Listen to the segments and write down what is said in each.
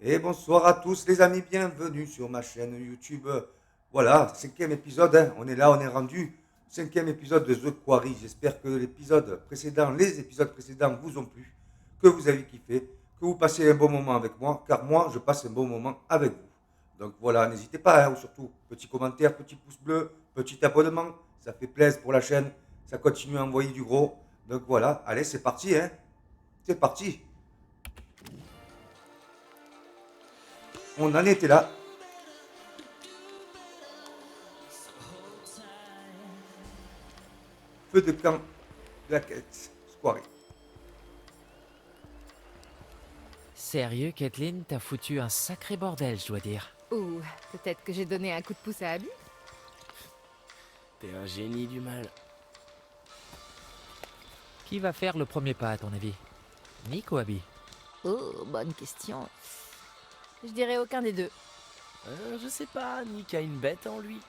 Et bonsoir à tous les amis, bienvenue sur ma chaîne YouTube. Voilà, cinquième épisode, hein. On est là, on est rendu. Cinquième épisode de The Quarry. J'espère que les épisodes précédents vous ont plu, que vous avez kiffé, que vous passez un bon moment avec moi, car moi je passe un bon moment avec vous. Donc voilà, n'hésitez pas, hein, surtout, petit commentaire, petit pouce bleu, petit abonnement, ça fait plaisir pour la chaîne, ça continue à envoyer du gros. Donc voilà, allez, c'est parti, hein. C'est parti. On en était là. Feu de camp, Blackett, Square. Sérieux, Kathleen, t'as foutu un sacré bordel, je dois dire. Ou peut-être que j'ai donné un coup de pouce à Abby. T'es un génie du mal. Qui va faire le premier pas, à ton avis? Nick ou Abby? Oh, bonne question. Je dirais aucun des deux. Je sais pas, Nick a une bête en lui.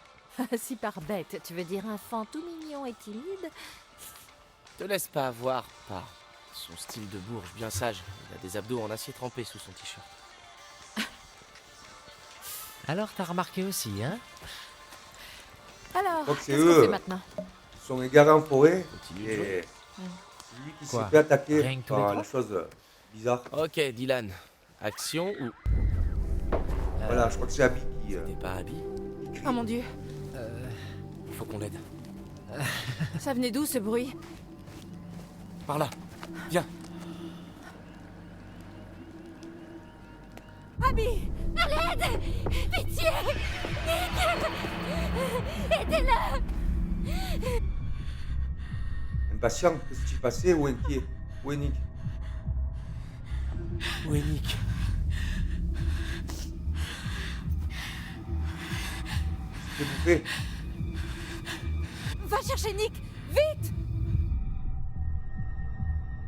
Si par bête, tu veux dire un enfant tout mignon et timide. Te laisse pas avoir par son style de bourge bien sage. Il a des abdos en acier trempé sous son t-shirt. Alors t'as remarqué aussi, hein? Alors, Donc c'est qu'est-ce qu'on eux. fait maintenant? Ils sont égarés en forêt. Continue de Et jouer. c'est lui qui s'est Quoi, fait attaquer rien que tous les par trois les choses bizarres. Ok, Dylan. Action ou... Voilà, je crois que c'est Abby qui. T'es pas Abby? Oh mon Dieu, Il faut qu'on l'aide. ça venait d'où ce bruit? Par là. Viens. Abby, à l'aide! Pitié! Nick! Aidez-le! Impatient, qu'est-ce qui s'est passé ou inquiet? Où est Nick? Où est Nick? C'est bouffé. Va chercher Nick! Vite!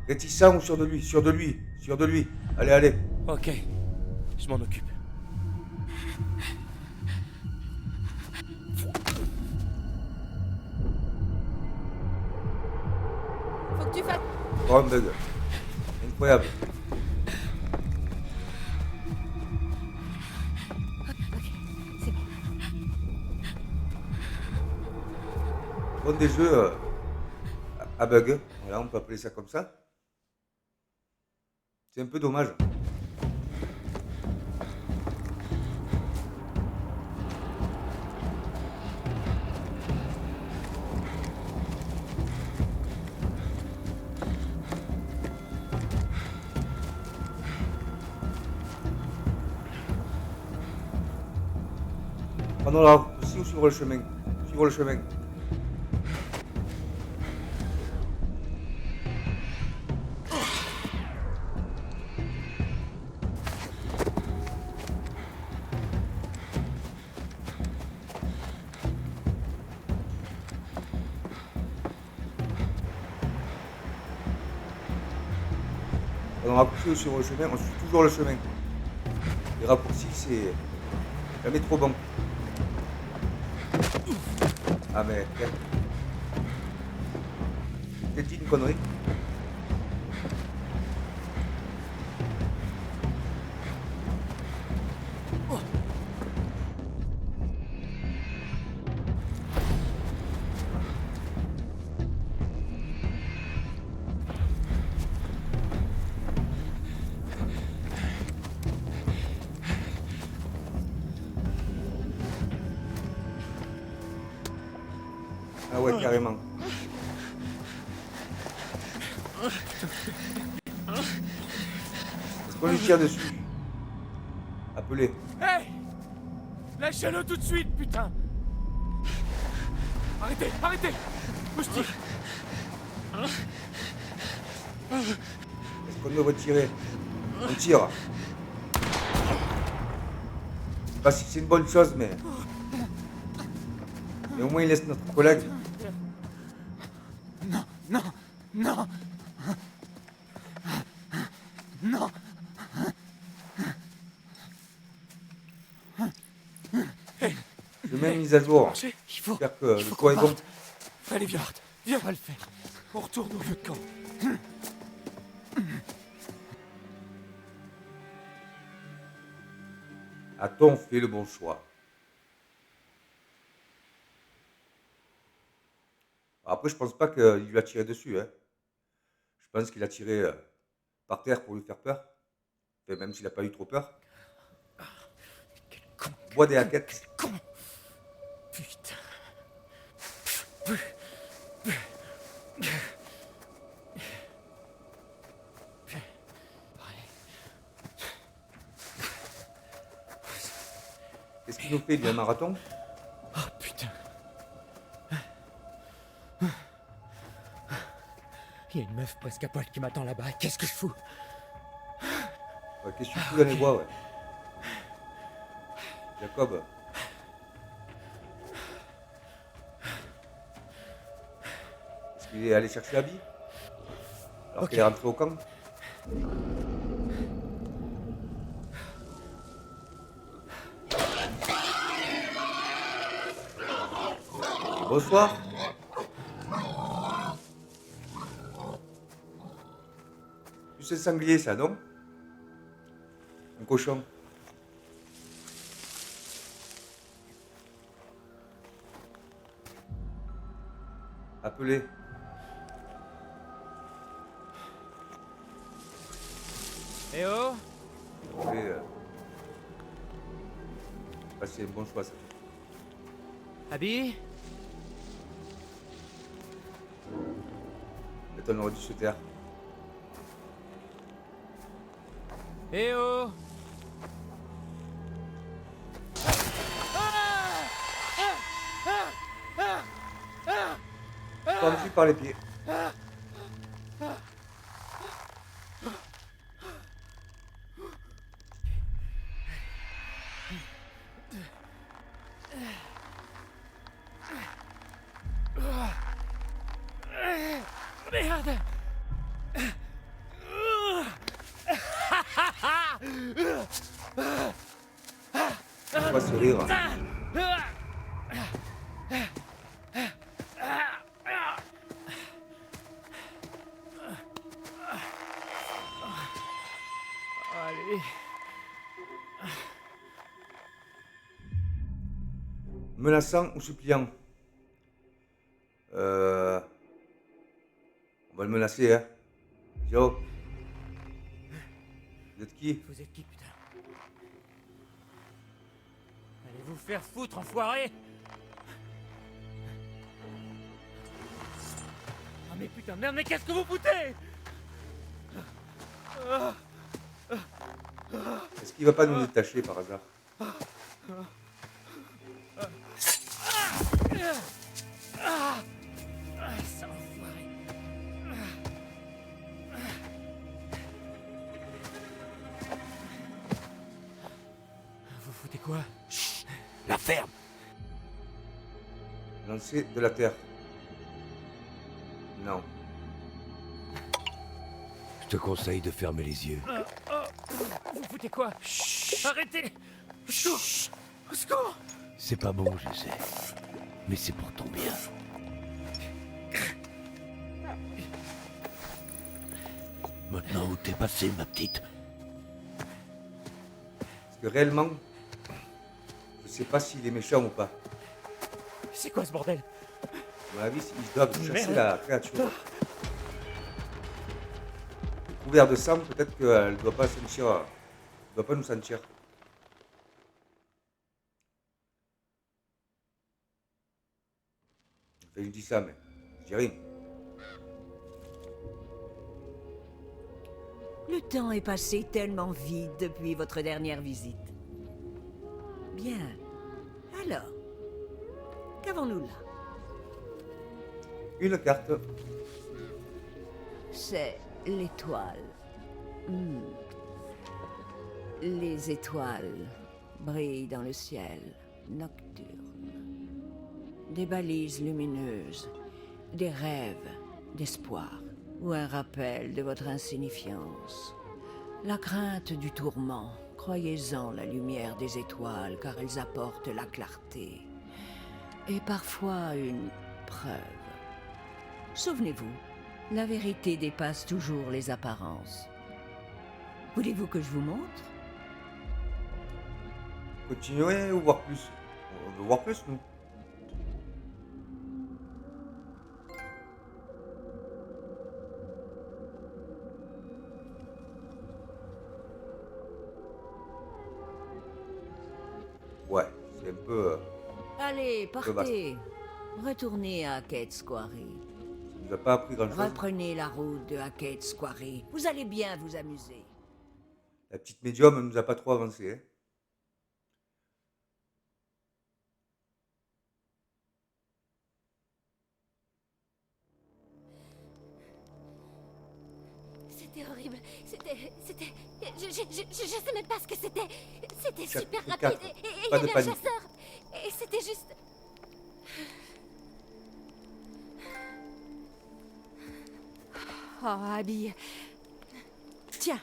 Réticent ou sûr de lui? Sûr de lui. Sûr de lui. Allez, allez. Ok. Je m'en occupe. Faut que tu fasses... Oh, un bug. Incroyable. Ok, c'est bon. Bon, des jeux à bug. Voilà, on peut appeler ça comme ça. C'est un peu dommage. Prenons la raccourci ou suivre le chemin? Suivre le chemin. Prenons le raccourci ou suivre le chemin? On suit toujours le chemin. Les raccourcis, c'est jamais trop bon. Ah mais t'es dit une connerie. Ah ouais, carrément. Est-ce qu'on lui tire dessus? Appelez. Hey! Lâchez-le tout de suite, putain! Arrêtez! Arrêtez! Où je tire? Est-ce qu'on devrait tirer? On tire. Je sais pas si c'est une bonne chose, mais au moins il laisse notre collègue. Non! Non! Non! Je mets une mise à jour. Marchez! Il faut J'espère que le qu'on toit est bon. parte. Allez, viens! Viens! On va le faire. On retourne au lieu de camp. A-t-on fait le bon choix? Après, je pense pas qu'il lui a tiré dessus. Hein. Je pense qu'il a tiré par terre pour lui faire peur. Enfin, même s'il n'a pas eu trop peur. Quel con, Bois des haquettes. con. Putain. Qu'est-ce qu'il nous fait, lui, un marathon? Oh putain. Il y a une meuf presque à poil qui m'attend là-bas. Qu'est-ce que je fous? Ouais, qu'est-ce que tu fous dans les bois, ouais? Jacob. Est-ce qu'il est allé chercher Abby? Alors Ok. qu'il est rentré au camp? Bonsoir. Plus un sanglier, ça, non? Un cochon. Appelez. Eh oh. Appelez. Bah, c'est un bon choix, ça. Abby. Peut-être on aurait dû se taire. Eh oh. Pendu par les pieds. Merde. On va se rire. Allez. Menaçant ou suppliant? On va le menacer, hein. Yo. Vous êtes qui? Vous êtes qui, putain? Allez vous faire foutre, enfoiré! Ah mais putain, merde, mais qu'est-ce que vous foutez? Est-ce qu'il va pas nous détacher par hasard? Ça enfoiré. Vous foutez quoi? La ferme. Lancer de la terre. Non. Je te conseille de fermer les yeux. Vous foutez quoi? Arrêtez! Au secours! Au secours! C'est pas bon, je sais. Mais c'est pour ton bien. Maintenant où t'es passé, ma petite? Parce que réellement, je sais pas s'il est méchant ou pas. C'est quoi ce bordel? À mon avis, ils doivent chasser Merde. la créature. Couvert de sang, peut-être qu'elle ne doit pas sentir. Elle doit pas nous sentir. Enfin, je dis ça, mais je dis rien. Le temps est passé tellement vite depuis votre dernière visite. Bien. Alors, qu'avons-nous là? Une carte. C'est l'étoile. Hmm. Les étoiles brillent dans le ciel nocturne. Des balises lumineuses, des rêves d'espoir ou un rappel de votre insignifiance. La crainte du tourment, croyez-en la lumière des étoiles car elles apportent la clarté. Et parfois une preuve. Souvenez-vous, la vérité dépasse toujours les apparences. Voulez-vous que je vous montre? Continuer ou voir plus? On veut voir plus, nous. Ouais, c'est un peu... Allez, vaste. partez. Retournez à Hackett Quarry. ça nous a pas appris grand-chose. Reprenez la route de Hackett Quarry. Vous allez bien vous amuser. La petite médium, elle nous a pas trop avancé. Hein. C'était horrible. C'était. Je sais même pas ce que c'était. C'était super Chapitre rapide 4. et il y Pas de avait un panique. chasseur. Et c'était juste. Oh, Abby. Tiens,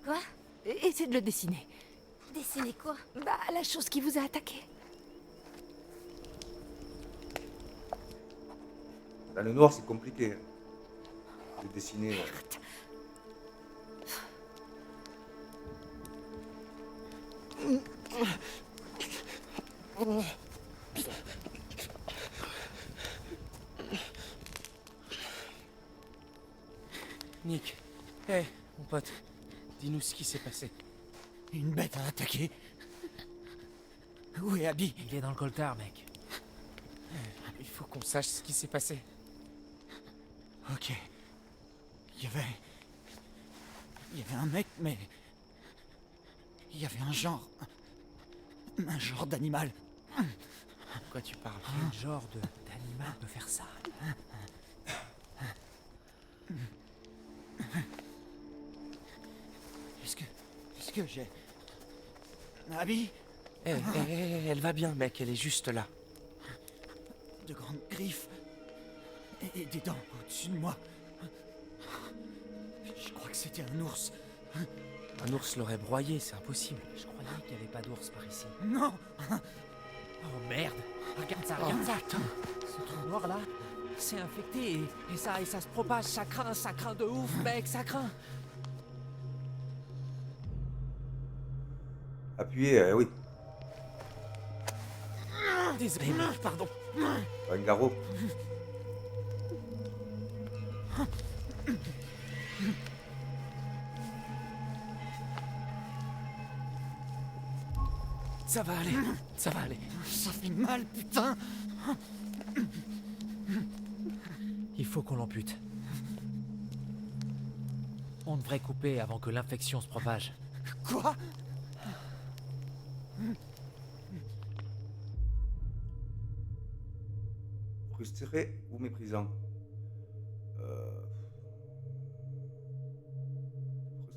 Quoi? essaie de le dessiner. Dessiner quoi? Bah, la chose qui vous a attaqué. Dans le noir, c'est compliqué. Hein. De dessiner. Nick, hé, mon pote, dis-nous ce qui s'est passé. Une bête a attaqué. Où est Abby? Il est dans le coltard, mec. Il faut qu'on sache ce qui s'est passé. Ok. Il y avait un mec, mais... Il y avait un genre d'animal. De quoi tu parles? Quel genre d'animal peut faire ça? Est-ce que j'ai... Abby? Elle va bien, mec, elle est juste là. De grandes griffes. Et des dents au-dessus de moi. Je crois que c'était un ours. Un ours l'aurait broyé, c'est impossible. Je croyais qu'il n'y avait pas d'ours par ici. Non! Oh merde! Regarde ça, regarde ça! Ce trou noir là, c'est infecté et ça se propage, ça craint de ouf, mec, ça craint! Appuyez, oui. Désolé, mec, pardon. Un garrot. Ça va aller, ça va aller. Ça fait mal, putain! Il faut qu'on l'ampute. On devrait couper avant que l'infection se propage. Quoi? Frustré ou méprisant?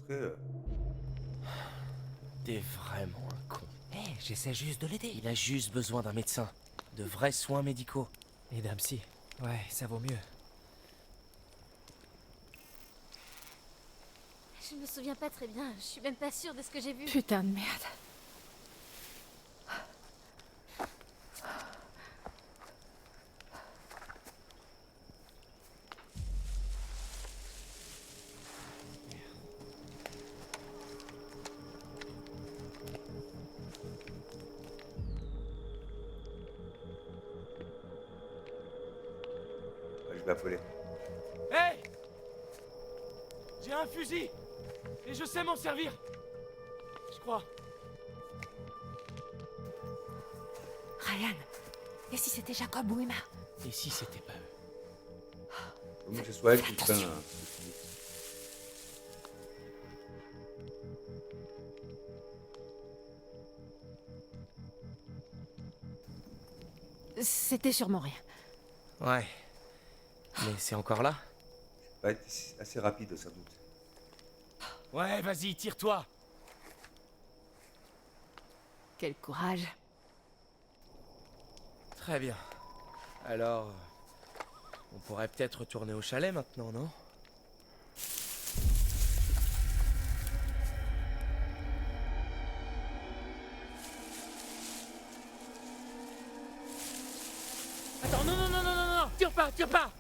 Frustré. T'es vraiment un con. Hé, j'essaie juste de l'aider. Il a juste besoin d'un médecin. De vrais soins médicaux. Et d'un psy. Ouais, ça vaut mieux. Je me souviens pas très bien. Je suis même pas sûre de ce que j'ai vu. Putain de merde. Je vais appeler. Hé! J'ai un fusil! Et je sais m'en servir! Je crois. Ryan, et si c'était Jacob ou Emma? Et si c'était pas eux? Faut mieux que ce soit elle qui prenne le fusil. C'était sûrement rien. Ouais. Mais c'est encore là? Ça va être assez rapide, sans doute. Ouais, vas-y, tire-toi! Quel courage. Très bien. Alors... On pourrait peut-être retourner au chalet maintenant, non? Attends, non, non, non, non, non, non! Tire pas, tire pas!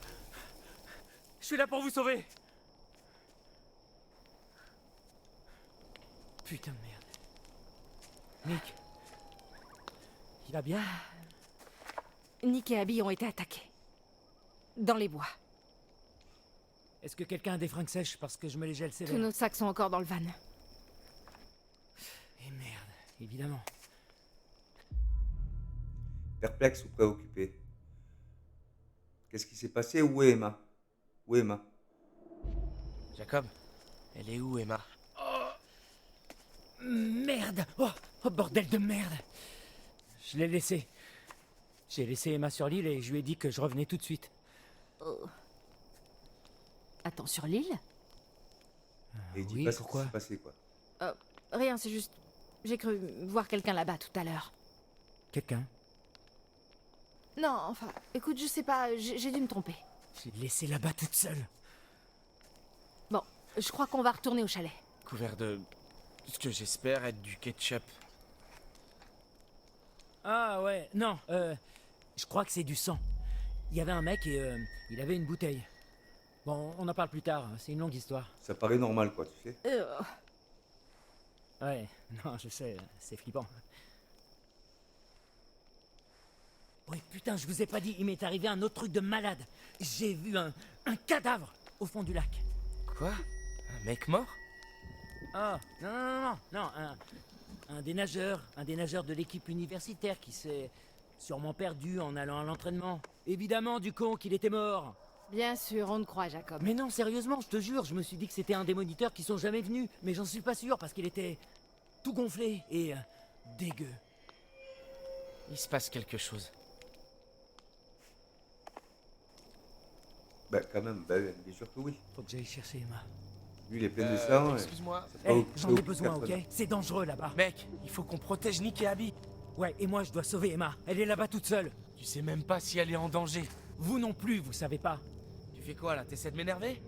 Je suis là pour vous sauver! Putain de merde. Nick, vas bien? Nick et Abby ont été attaqués. Dans les bois. Est-ce que quelqu'un a des fringues sèches parce que je me les gèle sévère? Tous nos sacs sont encore dans le van. Et merde, évidemment. Perplexe ou préoccupé? Qu'est-ce qui s'est passé? Où est Emma? Où est Emma? Jacob, elle est où, Emma? Merde! Oh, bordel de merde! Je l'ai laissé. J'ai laissé Emma sur l'île et je lui ai dit que je revenais tout de suite. Attends, sur l'île? Et il dit oui, pas ce qui pourquoi? s'est passé, quoi. Rien, c'est juste... J'ai cru voir quelqu'un là-bas tout à l'heure. Quelqu'un? Non, enfin, écoute, je sais pas, j'ai dû me tromper. Je l'ai laissé là-bas toute seule. Bon, je crois qu'on va retourner au chalet. Couvert de ce que j'espère être du ketchup. Ah ouais, non, je crois que c'est du sang. Il y avait un mec et il avait une bouteille. Bon, on en parle plus tard, c'est une longue histoire. Ça paraît normal, quoi, tu sais. Ouais, non, je sais, c'est flippant. Oui, putain, je vous ai pas dit, il m'est arrivé un autre truc de malade. J'ai vu un cadavre au fond du lac. Quoi? Un mec mort? Ah, non, un des nageurs de l'équipe universitaire qui s'est sûrement perdu en allant à l'entraînement. Évidemment, du con qu'il était mort. Bien sûr, on te croit, Jacob. Mais non, sérieusement, je te jure, je me suis dit que c'était un des moniteurs qui sont jamais venus, mais j'en suis pas sûr parce qu'il était tout gonflé et dégueu. Il se passe quelque chose. Bah, quand même, bah, bien sûr que oui. Faut que j'aille chercher Emma. Lui, il est plein de sang. Excuse-moi. J'en ai besoin, ok? C'est dangereux là-bas. Mec, il faut qu'on protège Nick et Abby. Ouais, et moi je dois sauver Emma. Elle est là-bas toute seule. Tu sais même pas si elle est en danger. Vous non plus, vous savez pas. Tu fais quoi là? T'essaies de m'énerver?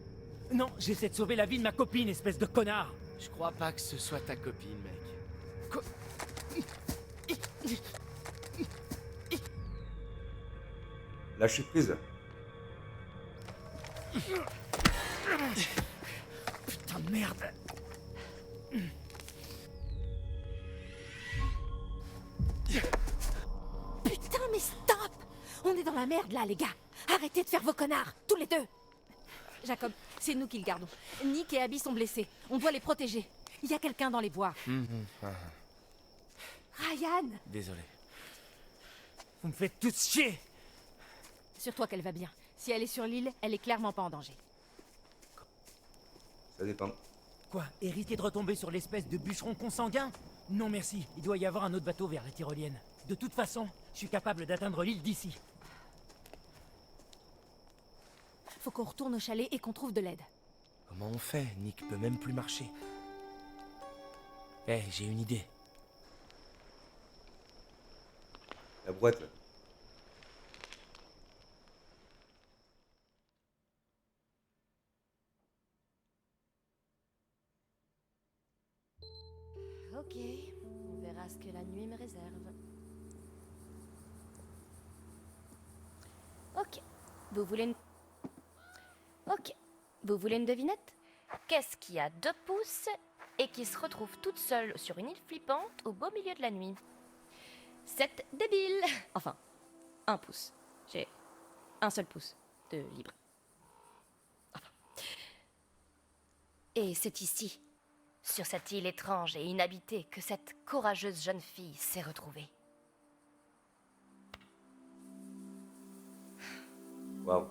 Non, j'essaie de sauver la vie de ma copine, espèce de connard. Je crois pas que ce soit ta copine, mec. Lâchez prise. Putain de merde. Putain, mais stop! On est dans la merde, là, les gars. Arrêtez de faire vos connards, tous les deux. Jacob, c'est nous qui le gardons. Nick et Abby sont blessés. On doit les protéger. Il y a quelqu'un dans les bois. Ryan! Désolé. Vous me faites tous chier. Sur-toi qu'elle va bien. Si elle est sur l'île, elle est clairement pas en danger. Ça dépend. Quoi, hériter de retomber sur l'espèce de bûcheron consanguin? Non merci, il doit y avoir un autre bateau vers la tyrolienne. De toute façon, je suis capable d'atteindre l'île d'ici. Faut qu'on retourne au chalet et qu'on trouve de l'aide. Comment on fait? Nick peut même plus marcher. J'ai une idée. La boîte, là. Ok, on verra ce que la nuit me réserve. Ok, vous voulez une... Ok, vous voulez une devinette? Qu'est-ce qui a 2 pouces et qui se retrouve toute seule sur une île flippante au beau milieu de la nuit? C'est débile. Enfin, 1 pouce. J'ai un seul pouce de libre. Enfin. Et c'est ici, sur cette île étrange et inhabitée, que cette courageuse jeune fille s'est retrouvée. Waouh.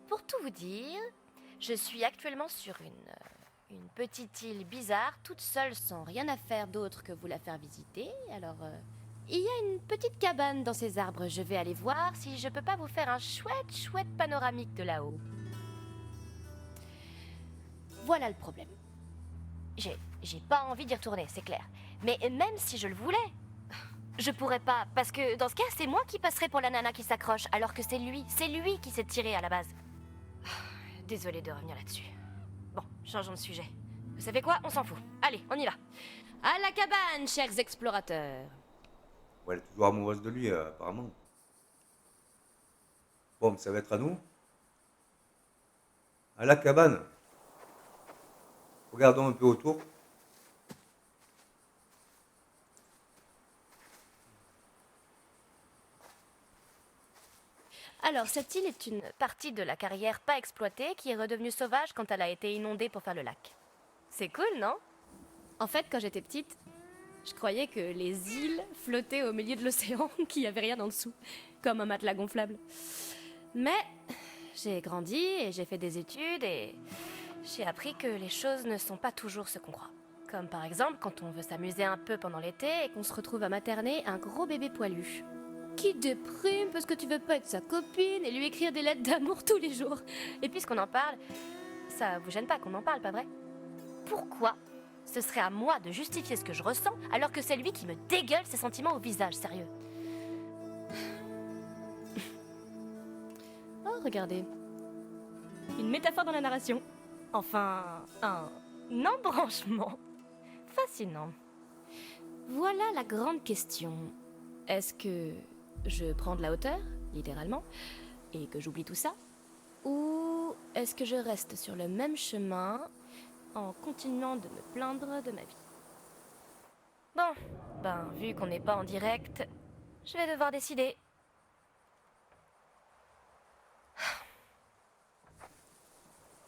Pour tout vous dire, je suis actuellement sur une petite île bizarre, toute seule, sans rien à faire d'autre que vous la faire visiter. Alors, il y a une petite cabane dans ces arbres. Je vais aller voir si je peux pas vous faire un chouette panoramique de là-haut. Voilà le problème. J'ai pas envie d'y retourner, c'est clair. Mais même si je le voulais, je pourrais pas, parce que dans ce cas, c'est moi qui passerai pour la nana qui s'accroche, alors que c'est lui qui s'est tiré à la base. Désolée de revenir là-dessus. Bon, changeons de sujet. Vous savez quoi? On s'en fout. Allez, on y va. À la cabane, chers explorateurs. Ouais, elle est toujours amoureuse de lui, apparemment. Bon, mais ça va être à nous. À la cabane. Regardons un peu autour. Alors, cette île est une partie de la carrière pas exploitée qui est redevenue sauvage quand elle a été inondée pour faire le lac. C'est cool, non? En fait, quand j'étais petite, je croyais que les îles flottaient au milieu de l'océan, qu'il n'y avait rien en dessous, comme un matelas gonflable. Mais j'ai grandi et j'ai fait des études et j'ai appris que les choses ne sont pas toujours ce qu'on croit. Comme par exemple quand on veut s'amuser un peu pendant l'été et qu'on se retrouve à materner un gros bébé poilu. Qui déprime parce que tu veux pas être sa copine et lui écrire des lettres d'amour tous les jours. Et puisqu'on en parle, ça vous gêne pas qu'on en parle, pas vrai? Pourquoi ce serait à moi de justifier ce que je ressens alors que c'est lui qui me dégueule ses sentiments au visage, sérieux? Oh, regardez. Une métaphore dans la narration. Enfin, un embranchement. Fascinant. Voilà la grande question. Est-ce que je prends de la hauteur, littéralement, et que j'oublie tout ça? Ou est-ce que je reste sur le même chemin en continuant de me plaindre de ma vie? Bon, vu qu'on n'est pas en direct, je vais devoir décider.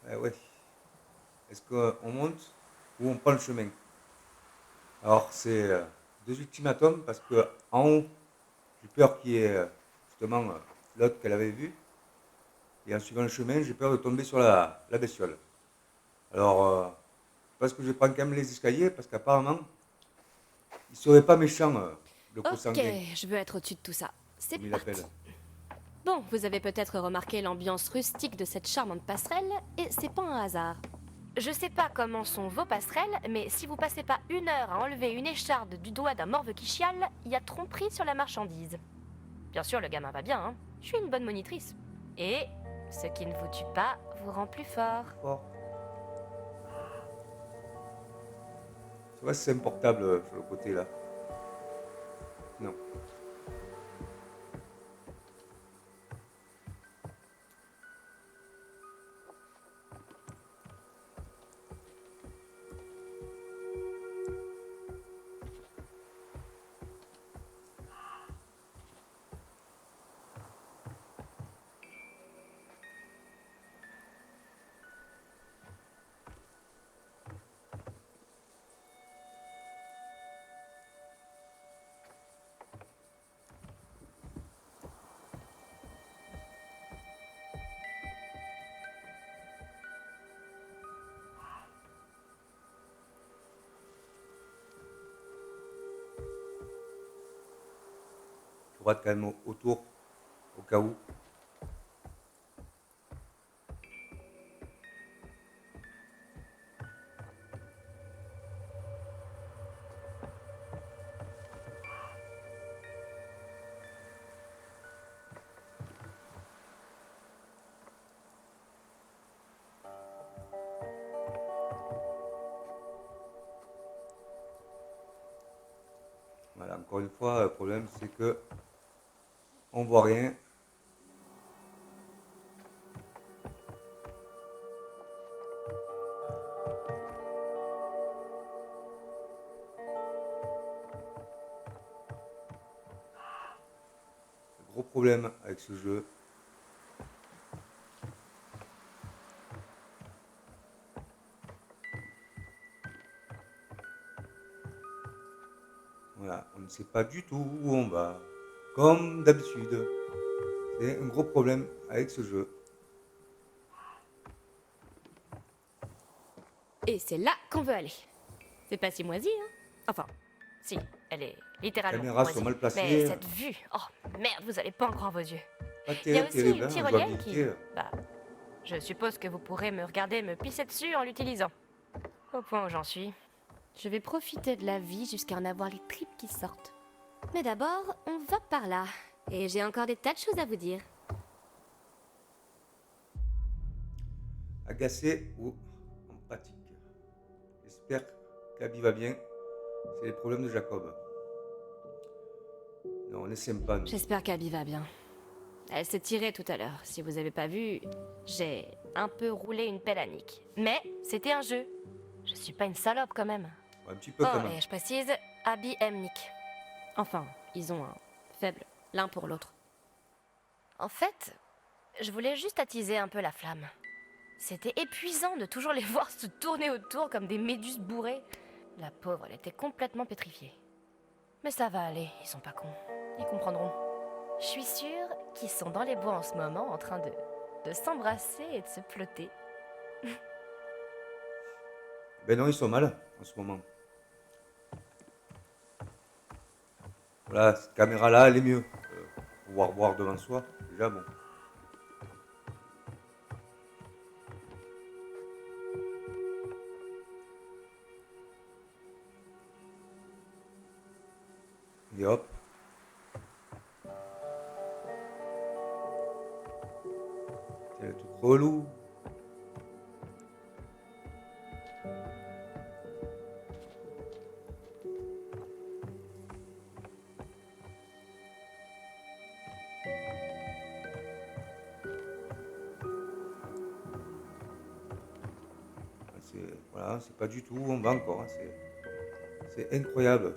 Ouais. Est-ce qu'on monte ou on prend le chemin? Alors, c'est 2 ultimatums parce que en haut, j'ai peur qu'il y ait justement l'autre qu'elle avait vu. Et en suivant le chemin, j'ai peur de tomber sur la bestiole. Alors, je pense que je prends quand même les escaliers parce qu'apparemment, il serait pas méchant, le Ok, consanguin, je veux être au-dessus de tout ça. C'est comme il parti. l'appelle. Bon, vous avez peut-être remarqué l'ambiance rustique de cette charmante passerelle, et c'est pas un hasard. Je sais pas comment sont vos passerelles, mais si vous passez pas 1 heure à enlever une écharde du doigt d'un morve qui chiale, il y a tromperie sur la marchandise. Bien sûr, le gamin va bien, hein. Je suis une bonne monitrice. Et ce qui ne vous tue pas vous rend plus fort. Fort. Tu vois si c'est un portable sur le côté là? Non. Tu regardes quand même autour, au cas où. Voilà, encore une fois, le problème c'est que on voit rien. Gros problème avec ce jeu. Voilà, on ne sait pas du tout où on va. Comme d'habitude. C'est un gros problème avec ce jeu. Et c'est là qu'on veut aller. C'est pas si moisi, hein? Enfin, si, elle est littéralement Les caméras moisie. sont mal placées. Mais cette vue, oh merde, vous allez pas en croire vos yeux. Pas Il y a aussi terrible, une hein, tyrolienne qui... jouabilité. Bah, je suppose que vous pourrez me regarder me pisser dessus en l'utilisant. Au point où j'en suis. Je vais profiter de la vie jusqu'à en avoir les tripes qui sortent. Mais d'abord, on va par là. Et j'ai encore des tas de choses à vous dire. Agacé ou empathique. J'espère qu'Abby va bien. C'est les problèmes de Jacob. Non, on est sympa, nous. J'espère qu'Abby va bien. Elle s'est tirée tout à l'heure. Si vous avez pas vu, j'ai un peu roulé une pelle à Nick. Mais c'était un jeu. Je suis pas une salope quand même. Un petit peu quand Oh, même. et je précise, Abby aime Nick. Enfin, ils ont un faible l'un pour l'autre. En fait, je voulais juste attiser un peu la flamme. C'était épuisant de toujours les voir se tourner autour comme des méduses bourrées. La pauvre, elle était complètement pétrifiée. Mais ça va aller, ils sont pas cons. Ils comprendront. Je suis sûre qu'ils sont dans les bois en ce moment en train de s'embrasser et de se plotter. Ben non, ils sont mal en ce moment. Voilà, cette caméra-là, elle est mieux. Pouvoir voir devant soi, déjà bon. Et hop. C'est le truc relou. Voilà, c'est pas du tout où on va encore. Hein, c'est incroyable.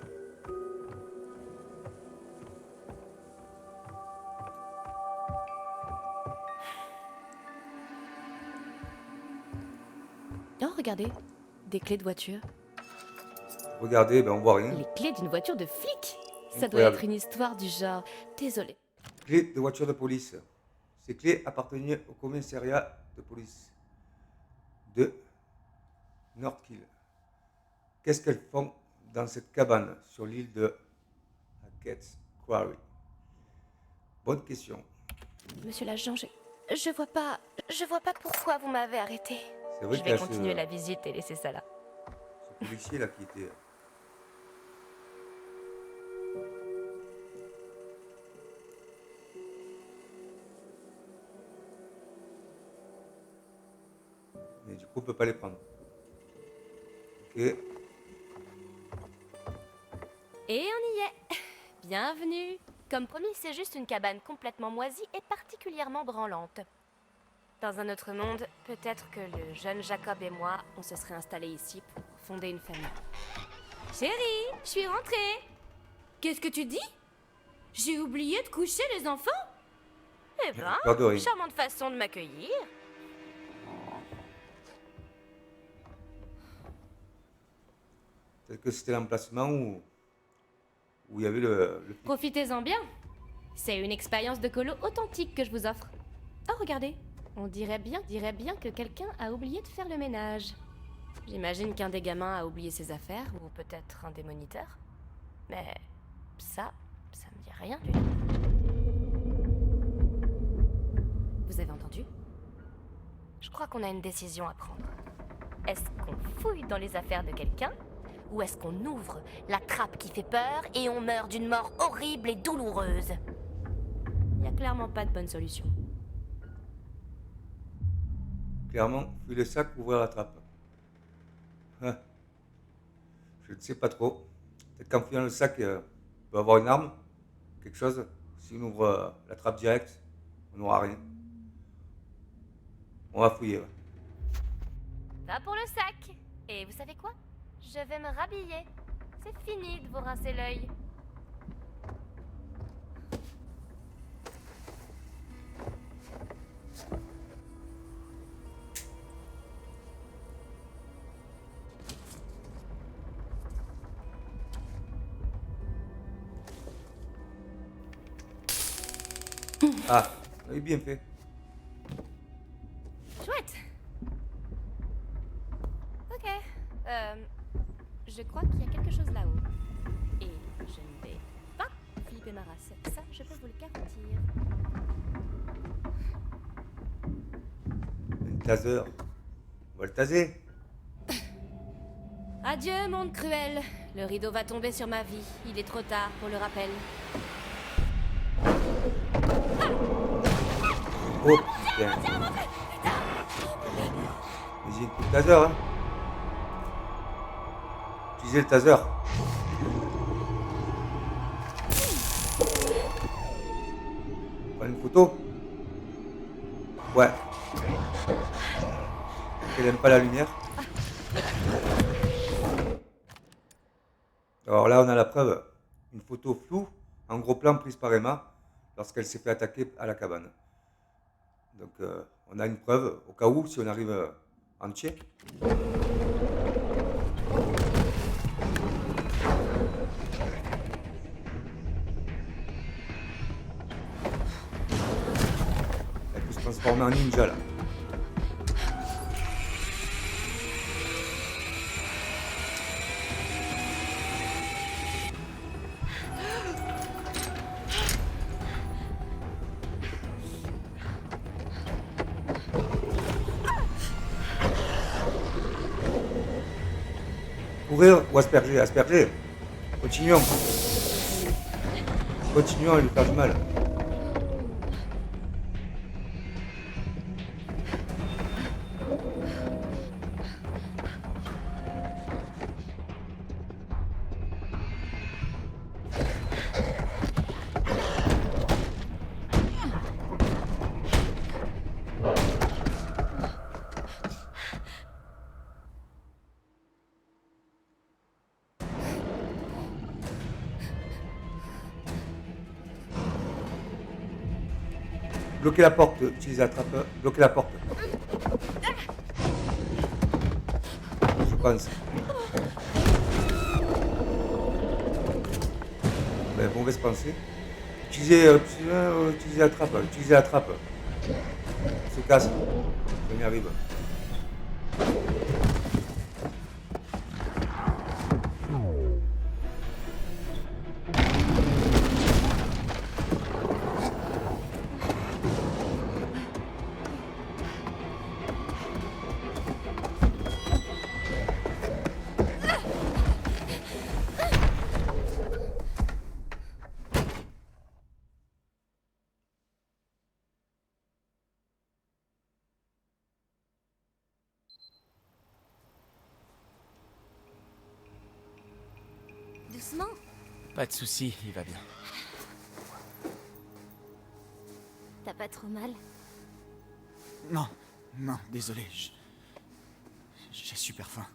Oh, regardez, des clés de voiture. Regardez, ben on voit rien. Les clés d'une voiture de flic. Ça doit Incroyable. être une histoire du genre. Désolé. Clés de voiture de police. Ces clés appartenaient au commissariat de police de Northkill. Qu'est-ce qu'elles font dans cette cabane sur l'île de Hackett's Quarry? Bonne question. Monsieur l'agent, je vois pas pourquoi vous m'avez arrêté. C'est vrai Je qu'il y vais a continuer la visite et laisser ça là. ce policier là qui était. Mais du coup, on peut pas les prendre. Ok. Et on y est. Bienvenue. Comme promis, c'est juste une cabane complètement moisie et particulièrement branlante. Dans un autre monde, peut-être que le jeune Jacob et moi, on se serait installés ici pour fonder une famille. Chérie, je suis rentrée. Qu'est-ce que tu dis? J'ai oublié de coucher les enfants? Eh ben, Peur de rien. charmante façon de m'accueillir. Peut-être que c'était l'emplacement où il y avait le flic. Profitez-en bien. C'est une expérience de colo authentique que je vous offre. Oh, regardez. On dirait bien que quelqu'un a oublié de faire le ménage. J'imagine qu'un des gamins a oublié ses affaires, ou peut-être un des moniteurs. Mais ça me dit rien du tout. Vous avez entendu? Je crois qu'on a une décision à prendre. Est-ce qu'on fouille dans les affaires de quelqu'un? Ou est-ce qu'on ouvre la trappe qui fait peur et on meurt d'une mort horrible et douloureuse? Il n'y a clairement pas de bonne solution. Clairement, fouiller le sac, ouvrir la trappe. Ah. Je ne sais pas trop. Peut-être qu'en fouillant le sac, on peut avoir une arme, quelque chose. Si on ouvre la trappe directe, on n'aura rien. On va fouiller. Ouais. Va pour le sac. Et vous savez quoi? Je vais me rhabiller. C'est fini de vous rincer l'œil. Ah, oui, bien fait. Chouette. Ok. Je crois qu'il y a quelque chose là-haut. Et je ne vais pas flipper ma race. Ça, je peux vous le garantir. Un taser. On va le taser. Adieu, monde cruel. Le rideau va tomber sur ma vie. Il est trop tard pour le rappel. Oh putain. Vas-y, coup de taser, hein. Utilisez le taser. Prends une photo. Ouais. Elle aime pas la lumière. Alors là, on a la preuve. Une photo floue, en gros plan prise par Emma, lorsqu'elle s'est fait attaquer à la cabane. Donc on a une preuve au cas où si on arrive entier. Elle peut se transformer en ninja là. Courir ou asperger? Asperger. Continuons. Continuons à lui faire du mal. Bloquer la porte, utiliser la trappe, bloquer la porte. Je pense. Ben, mauvaise pensée. Utiliser la trappe, utiliser la trappe. On se casse. On y arrive. Doucement. Pas de souci, il va bien. T'as pas trop mal? Non, non, désolé. J'ai super faim.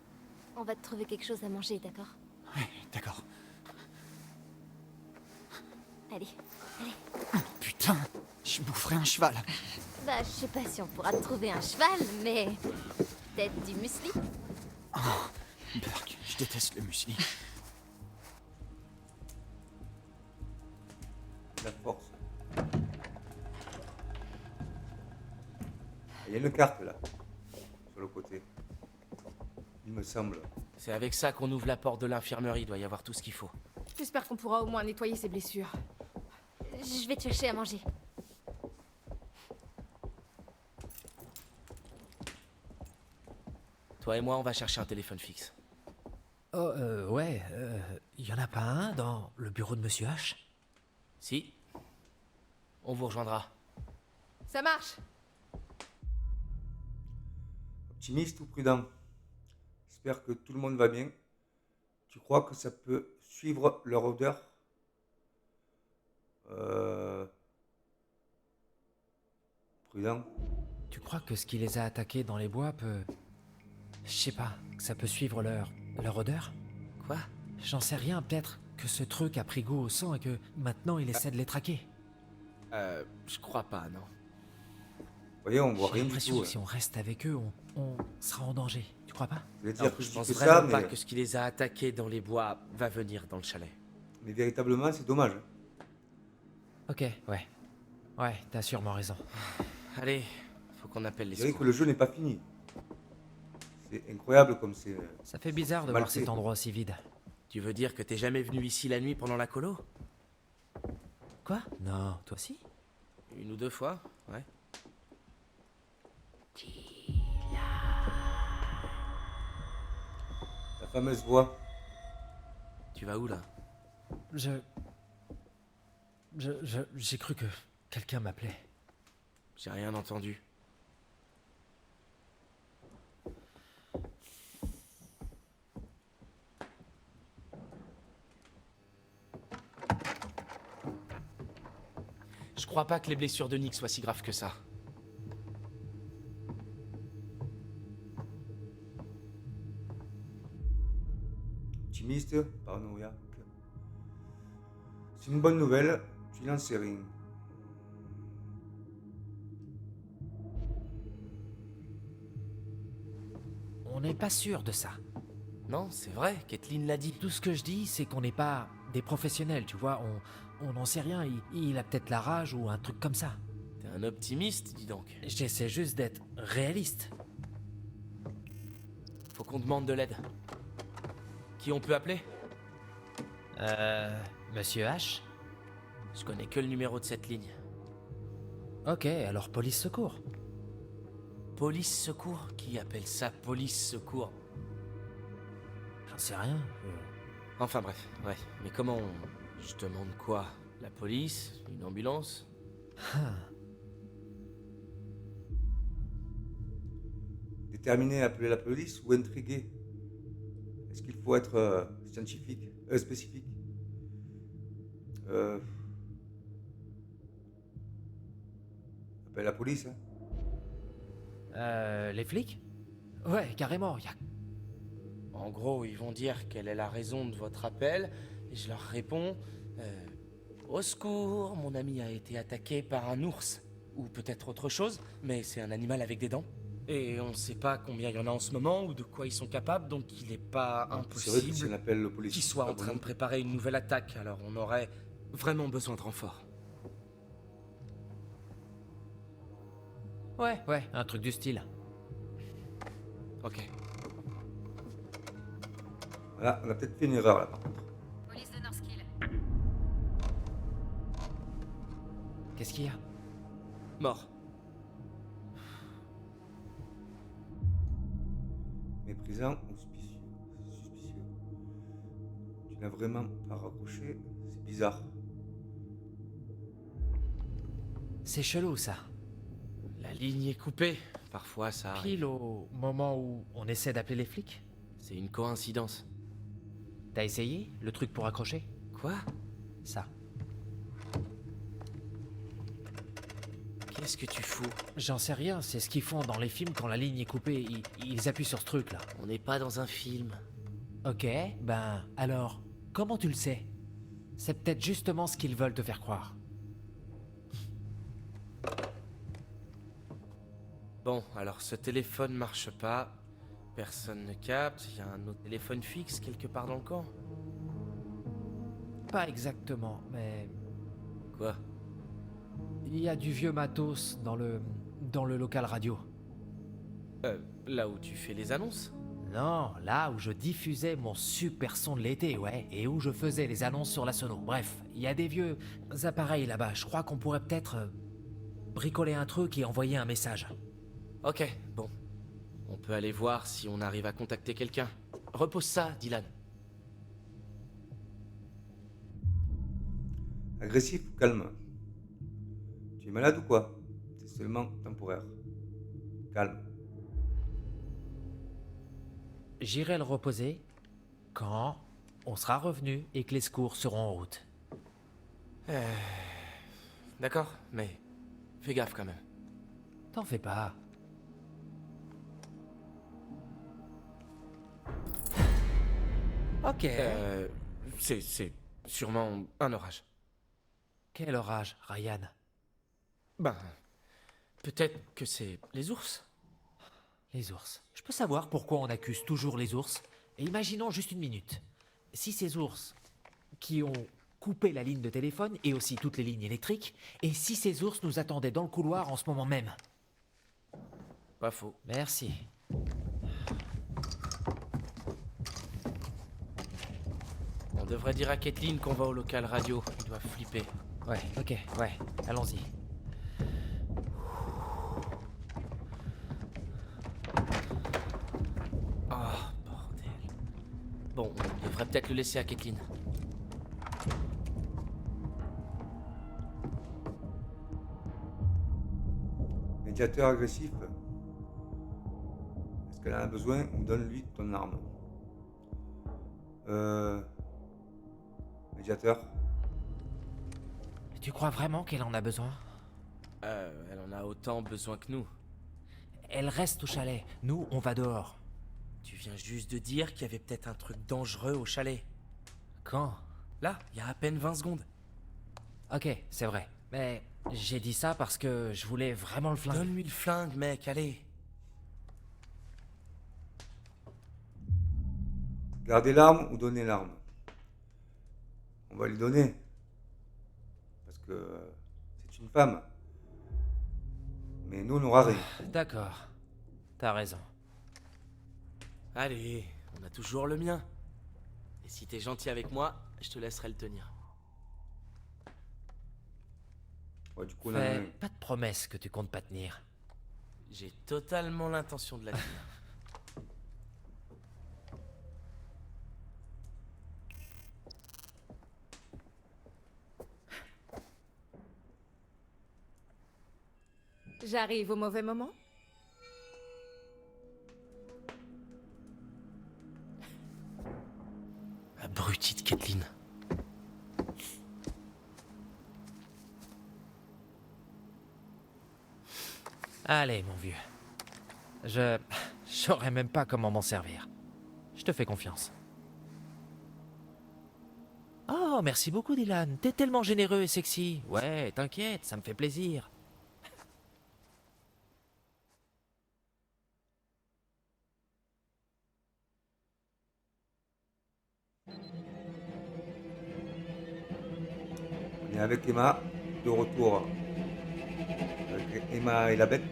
On va te trouver quelque chose à manger, d'accord? Ouais, d'accord. Allez, allez. Putain, je boufferai un cheval. Bah, je sais pas si on pourra te trouver un cheval, mais... peut-être du muesli? Oh, Burk, je déteste le muesli. La force. Il y a une carte là, sur le côté. Il me semble. C'est avec ça qu'on ouvre la porte de l'infirmerie, il doit y avoir tout ce qu'il faut. J'espère qu'on pourra au moins nettoyer ses blessures. Je vais te chercher à manger. Toi et moi, on va chercher un téléphone fixe. Oh, ouais, y en a pas un dans le bureau de Monsieur H? Si. On vous rejoindra. Ça marche. Optimiste ou prudent? J'espère que tout le monde va bien. Tu crois que ça peut suivre leur odeur? Prudent. Tu crois que ce qui les a attaqués dans les bois peut... Je sais pas, que ça peut suivre leur odeur? Quoi? J'en sais rien, peut-être que ce truc a pris goût au sang et que maintenant il essaie de les traquer. Je crois pas, non. Vous voyez, on voit J'ai rien du l'impression tout. que si on reste avec eux, on sera en danger. Tu crois pas? Je voulais Non, dire que je je pense dis que vraiment ça, pas mais, que ce qui les a attaqués dans les bois va venir dans le chalet. mais véritablement, c'est dommage. Ok, ouais. Ouais, t'as sûrement raison. Allez, faut qu'on appelle les Je dirais secours. que le jeu n'est pas fini. C'est incroyable comme c'est... Ça fait bizarre de Mal voir fait. cet endroit aussi vide. Tu veux dire que t'es jamais venu ici la nuit pendant la colo? Quoi? Non, toi aussi? Une ou deux fois, ouais. La fameuse voix. Tu vas où là? J'ai cru que quelqu'un m'appelait. J'ai rien entendu. Je crois pas que les blessures de Nick soient si graves que ça. Optimiste, paranoïaque. C'est une bonne nouvelle, tu n'en sais rien. on n'est pas sûr de ça. Non, c'est vrai, Kathleen l'a dit. Tout ce que je dis, c'est qu'on n'est pas des professionnels, tu vois. On n'en sait rien. Il a peut-être la rage ou un truc comme ça. T'es un optimiste, dis donc. J'essaie juste d'être réaliste. Faut qu'on demande de l'aide. Qui on peut appeler? Monsieur H? Je connais que le numéro de cette ligne. Ok, alors police secours. Police secours? Qui appelle ça police secours? J'en sais rien. Enfin bref, ouais. Mais comment on... Je demande quoi? La police? Une ambulance? Déterminé à appeler la police ou intrigué? Est-ce qu'il faut être scientifique, spécifique? Appelle la police, hein? Les flics? Ouais, carrément, En gros, ils vont dire quelle est la raison de votre appel, et je leur réponds... au secours, mon ami a été attaqué par un ours. Ou peut-être autre chose, mais c'est un animal avec des dents. Et on sait pas combien il y en a en ce moment, ou de quoi ils sont capables, donc il est pas C'est vrai que si on impossible appelle le policier, qu'ils soient c'est en pas train bon. de préparer une nouvelle attaque, alors on aurait vraiment besoin de renfort. Ouais, un truc du style. Ok. Voilà, on a peut-être fait une erreur là par contre. Police de Northkill. Qu'est-ce qu'il y a? Mort. Méprisant ou suspicieux. Tu n'as vraiment pas raccroché, c'est bizarre. C'est chelou, ça. La ligne est coupée. Parfois, ça arrive. Pile au moment où on essaie d'appeler les flics? C'est une coïncidence. T'as essayé le truc pour accrocher? Quoi? Ça. Qu'est-ce que tu fous? J'en sais rien, c'est ce qu'ils font dans les films quand la ligne est coupée. Ils appuient sur ce truc-là. On n'est pas dans un film. Ok, ben alors, comment tu le sais? C'est peut-être justement ce qu'ils veulent te faire croire. Bon, alors ce téléphone marche pas. Personne ne capte. Il y a un autre téléphone fixe quelque part dans le camp. Pas exactement, mais Quoi? il y a du vieux matos dans le local radio. Là où tu fais les annonces? Non, là où je diffusais mon super son de l'été, ouais, et où je faisais les annonces sur la sono. Bref, il y a des vieux appareils là-bas. Je crois qu'on pourrait peut-être bricoler un truc et envoyer un message. Ok, bon. On peut aller voir si on arrive à contacter quelqu'un. Repose ça, Dylan. Agressif ou calme? Tu es malade ou quoi? C'est seulement temporaire. Calme. J'irai le reposer quand on sera revenu et que les secours seront en route. D'accord, mais fais gaffe quand même. T'en fais pas. Ok. C'est sûrement un orage. Quel orage, Ryan? Ben, peut-être que c'est les ours. Les ours. Je peux savoir pourquoi on accuse toujours les ours? Et imaginons juste une minute. Si ces ours qui ont coupé la ligne de téléphone et aussi toutes les lignes électriques, et si ces ours nous attendaient dans le couloir en ce moment même? Pas faux. Merci. On devrait dire à Kathleen qu'on va au local radio. Ils doivent flipper. Ouais, ok, ouais, allons-y. Oh, bordel. Bon, on devrait peut-être le laisser à Kathleen. Médiateur agressif. Est-ce qu'elle en a besoin ou donne-lui ton arme? Médiateur. Tu crois vraiment qu'elle en a besoin? Elle en a autant besoin que nous. Elle reste au chalet. Nous, on va dehors. Tu viens juste de dire qu'il y avait peut-être un truc dangereux au chalet. Quand? Là, il y a à peine 20 secondes. Ok, c'est vrai. Mais j'ai dit ça parce que je voulais vraiment le flingue. Donne-lui le flingue, mec, allez. Garder l'arme ou donner l'arme? On va lui donner. Parce que c'est une femme. Mais nous, on n'aura rien. D'accord. T'as raison. Allez, on a toujours le mien. Et si t'es gentil avec moi, je te laisserai le tenir. Ouais, du coup, on a Fais un- pas de promesses que tu comptes pas tenir. J'ai totalement l'intention de la tenir. J'arrive au mauvais moment? Abruti de Kathleen. Allez, mon vieux. Je saurais même pas comment m'en servir. Je te fais confiance. Oh, merci beaucoup, Dylan. T'es tellement généreux et sexy. Ouais, t'inquiète, ça me fait plaisir. On est avec Emma, de retour avec Emma et la bête.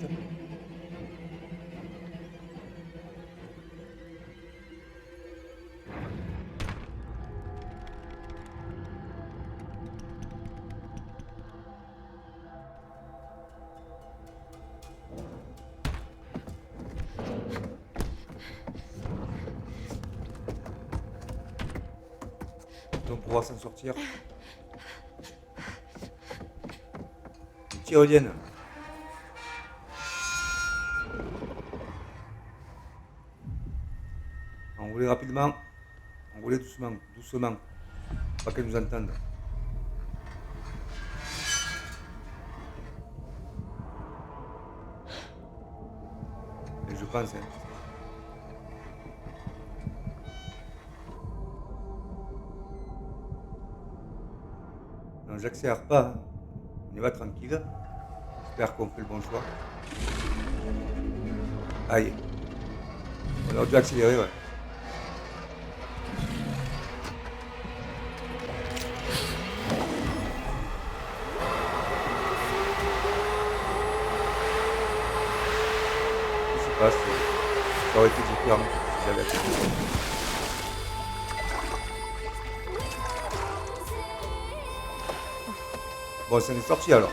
On pourra s'en sortir. Les tyroliennes. Enrouler rapidement. Enrouler doucement. Doucement. Pas qu'elles nous entendent. Et je pense, hein. Non, j'accélère pas. Hein. On y va tranquille. J'espère qu'on fait le bon choix. Aïe. On aurait dû accélérer, ouais. Je sais pas, ça aurait été différent si j'avais accéléré. Bon, ça en est sorti alors.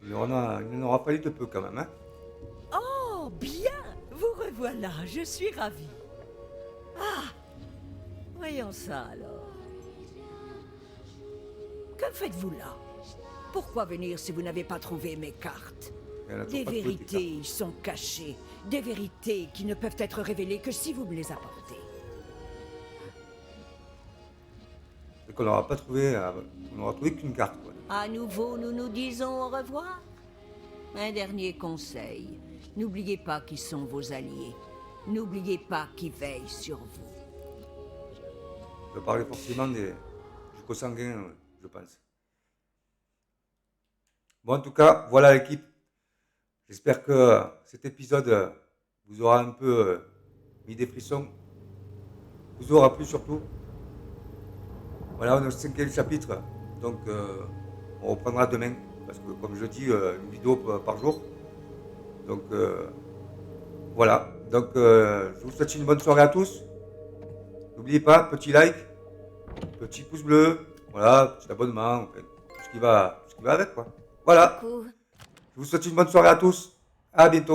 Il en aura fallu de peu quand même, hein. Oh, bien! Vous revoilà, je suis ravie. Ah! Voyons ça alors. Que faites-vous là? Pourquoi venir si vous n'avez pas trouvé mes cartes? Elle a toujours Des pas trouvé tes vérités sont cachées, des vérités qui ne peuvent être révélées que si vous me les apportez. cartes. C'est qu'on n'aura pas trouvé, on n'aura trouvé qu'une carte, quoi. À nouveau, nous nous disons au revoir. Un dernier conseil. N'oubliez pas qui sont vos alliés. N'oubliez pas qui veillent sur vous. Je vais parler forcément du consanguin, je pense. Bon, en tout cas, voilà l'équipe. J'espère que cet épisode vous aura un peu mis des frissons. Vous aura plu surtout. Voilà, on est au 5e chapitre. Donc, on reprendra demain. Parce que, comme je dis, une vidéo par jour. Donc, voilà. Donc, je vous souhaite une bonne soirée à tous. N'oubliez pas, petit like, petit pouce bleu, voilà, petit abonnement, en fait, tout ce qui va avec, quoi. Voilà. Coucou. Je vous souhaite une bonne soirée à tous. À bientôt.